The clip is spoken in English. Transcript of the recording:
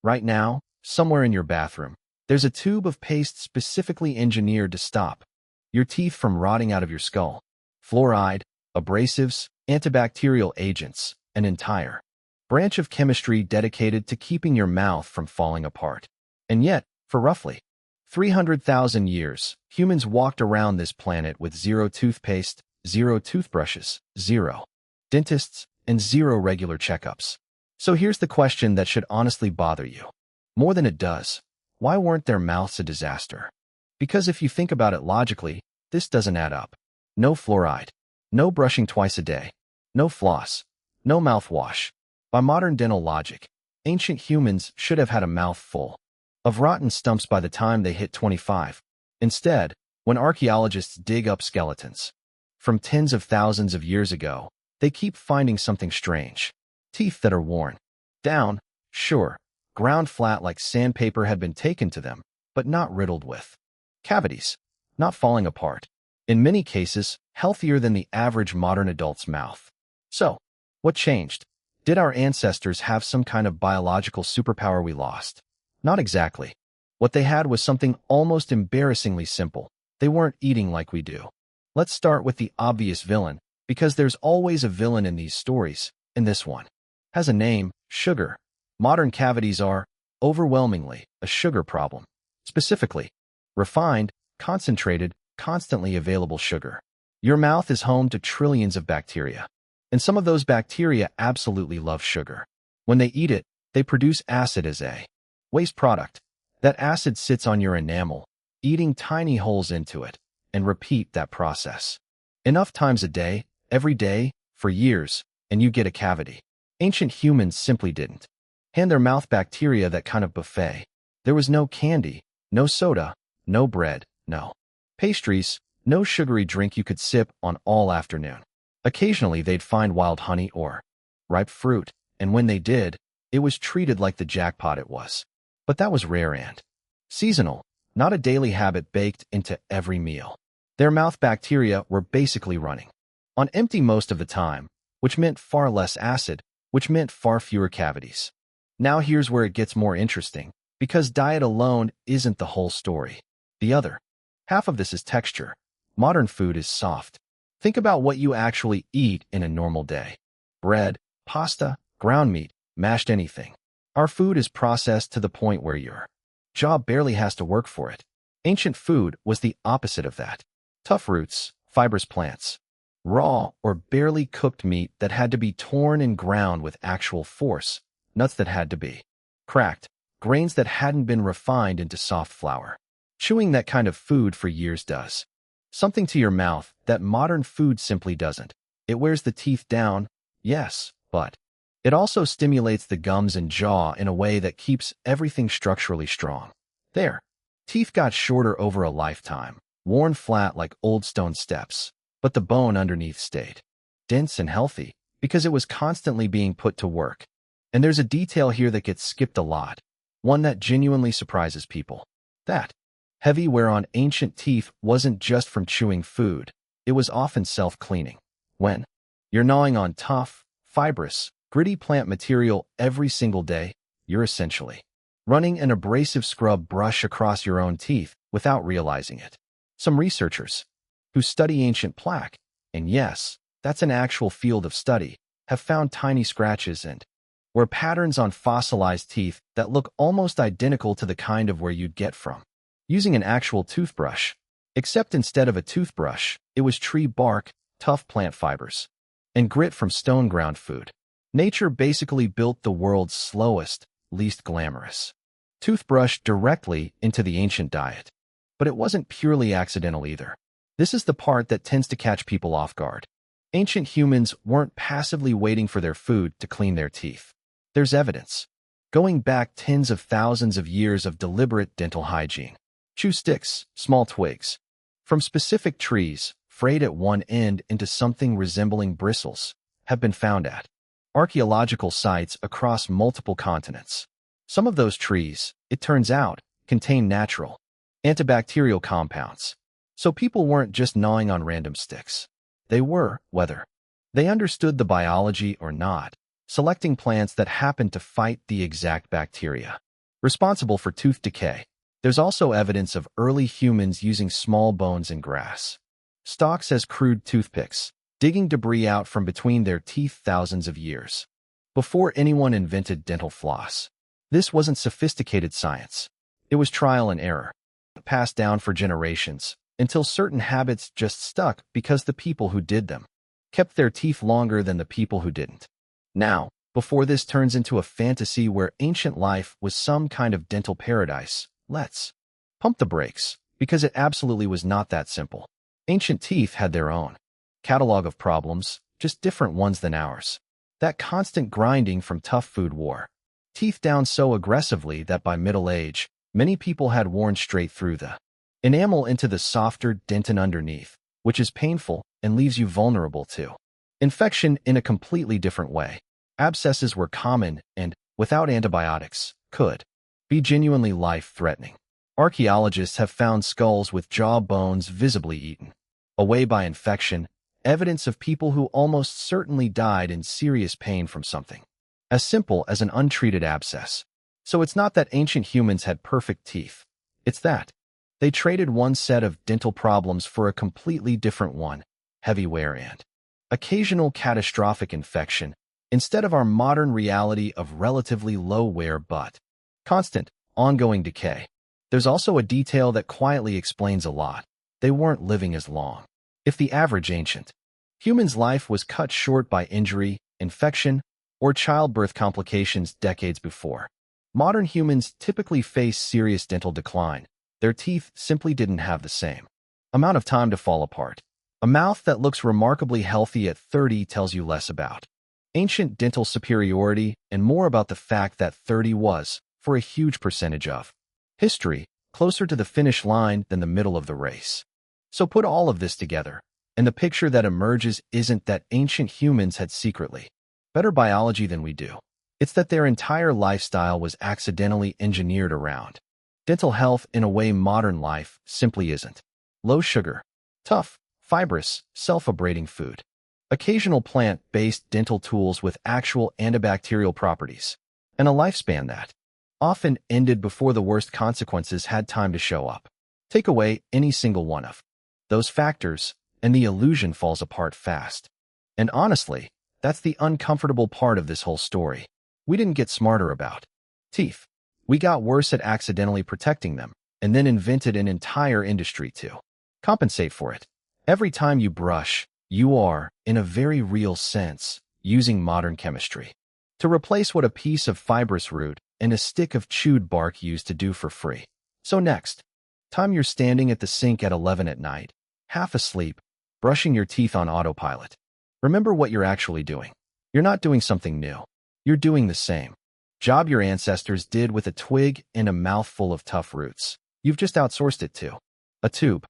Right now, somewhere in your bathroom, there's a tube of paste specifically engineered to stop your teeth from rotting out of your skull. Fluoride, abrasives, antibacterial agents, an entire branch of chemistry dedicated to keeping your mouth from falling apart. And yet, for roughly 300,000 years, humans walked around this planet with zero toothpaste, zero toothbrushes, zero dentists, and zero regular checkups. So here's the question that should honestly bother you more than it does. Why weren't their mouths a disaster? Because if you think about it logically, this doesn't add up. No fluoride, no brushing twice a day, no floss, no mouthwash. By modern dental logic, ancient humans should have had a mouth full of rotten stumps by the time they hit 25. Instead, when archaeologists dig up skeletons from tens of thousands of years ago, they keep finding something strange. Teeth that are worn down, sure, ground flat like sandpaper had been taken to them, but not riddled with cavities, not falling apart. In many cases, healthier than the average modern adult's mouth. So, what changed? Did our ancestors have some kind of biological superpower we lost? Not exactly. What they had was something almost embarrassingly simple. They weren't eating like we do. Let's start with the obvious villain, because there's always a villain in these stories, and this one has a name: sugar. Modern cavities are, overwhelmingly, a sugar problem. Specifically, refined, concentrated, constantly available sugar. Your mouth is home to trillions of bacteria, and some of those bacteria absolutely love sugar. When they eat it, they produce acid as a waste product. That acid sits on your enamel, eating tiny holes into it, and repeat that process enough times a day, every day, for years, and you get a cavity. Ancient humans simply didn't hand their mouth bacteria that kind of buffet. There was no candy, no soda, no bread, no pastries, no sugary drink you could sip on all afternoon. Occasionally they'd find wild honey or ripe fruit, and when they did, it was treated like the jackpot it was. But that was rare and seasonal, not a daily habit baked into every meal. Their mouth bacteria were basically running on empty most of the time, which meant far less acid, which meant far fewer cavities. Now here's where it gets more interesting, because diet alone isn't the whole story. The other half of this is texture. Modern food is soft. Think about what you actually eat in a normal day. Bread, pasta, ground meat, mashed anything. Our food is processed to the point where your jaw barely has to work for it. Ancient food was the opposite of that. Tough roots, fibrous plants, raw or barely cooked meat that had to be torn and ground with actual force, nuts that had to be cracked, grains that hadn't been refined into soft flour. Chewing that kind of food for years does something to your mouth that modern food simply doesn't. It wears the teeth down, yes, but it also stimulates the gums and jaw in a way that keeps everything structurally strong. There, teeth got shorter over a lifetime, worn flat like old stone steps, but the bone underneath stayed dense and healthy because it was constantly being put to work. And there's a detail here that gets skipped a lot, one that genuinely surprises people. That heavy wear on ancient teeth wasn't just from chewing food, it was often self-cleaning. When you're gnawing on tough, fibrous, gritty plant material every single day, you're essentially running an abrasive scrub brush across your own teeth without realizing it. Some researchers who study ancient plaque, and yes, that's an actual field of study, have found tiny scratches and or patterns on fossilized teeth that look almost identical to the kind of where you'd get from using an actual toothbrush, except instead of a toothbrush, it was tree bark, tough plant fibers, and grit from stone-ground food. Nature basically built the world's slowest, least glamorous toothbrush directly into the ancient diet. But it wasn't purely accidental either. This is the part that tends to catch people off guard. Ancient humans weren't passively waiting for their food to clean their teeth. There's evidence, going back tens of thousands of years, of deliberate dental hygiene. Chew sticks, small twigs, from specific trees, frayed at one end into something resembling bristles, have been found at archaeological sites across multiple continents. Some of those trees, it turns out, contain natural antibacterial compounds. So people weren't just gnawing on random sticks. They were, whether they understood the biology or not, selecting plants that happened to fight the exact bacteria responsible for tooth decay. There's also evidence of early humans using small bones and grass stalks as crude toothpicks, digging debris out from between their teeth thousands of years before anyone invented dental floss. This wasn't sophisticated science. It was trial and error, passed down for generations, until certain habits just stuck because the people who did them kept their teeth longer than the people who didn't. Now, before this turns into a fantasy where ancient life was some kind of dental paradise, let's pump the brakes, because it absolutely was not that simple. Ancient teeth had their own catalog of problems, just different ones than ours. That constant grinding from tough food wore teeth down so aggressively that by middle age, many people had worn straight through the enamel into the softer dentin underneath, which is painful and leaves you vulnerable to infection in a completely different way. Abscesses were common and, without antibiotics, could be genuinely life-threatening. Archaeologists have found skulls with jaw bones visibly eaten away by infection, evidence of people who almost certainly died in serious pain from something as simple as an untreated abscess. So it's not that ancient humans had perfect teeth. It's that they traded one set of dental problems for a completely different one, heavy wear and occasional catastrophic infection, instead of our modern reality of relatively low wear but constant, ongoing decay. There's also a detail that quietly explains a lot. They weren't living as long. If the average ancient human's life was cut short by injury, infection, or childbirth complications decades before, modern humans typically face serious dental decline. Their teeth simply didn't have the same amount of time to fall apart. A mouth that looks remarkably healthy at 30 tells you less about ancient dental superiority and more about the fact that 30 was, for a huge percentage of history, closer to the finish line than the middle of the race. So put all of this together, and the picture that emerges isn't that ancient humans had secretly better biology than we do. It's that their entire lifestyle was accidentally engineered around dental health in a way modern life simply isn't. Low sugar, tough, fibrous, self-abrading food, occasional plant-based dental tools with actual antibacterial properties, and a lifespan that often ended before the worst consequences had time to show up. Take away any single one of those factors, and the illusion falls apart fast. And honestly, that's the uncomfortable part of this whole story. We didn't get smarter about teeth. We got worse at accidentally protecting them, and then invented an entire industry to compensate for it. Every time you brush, you are, in a very real sense, using modern chemistry to replace what a piece of fibrous root and a stick of chewed bark used to do for free. So next time you're standing at the sink at 11 at night, half asleep, brushing your teeth on autopilot, remember what you're actually doing. You're not doing something new. You're doing the same job your ancestors did with a twig and a mouthful of tough roots. You've just outsourced it to a tube.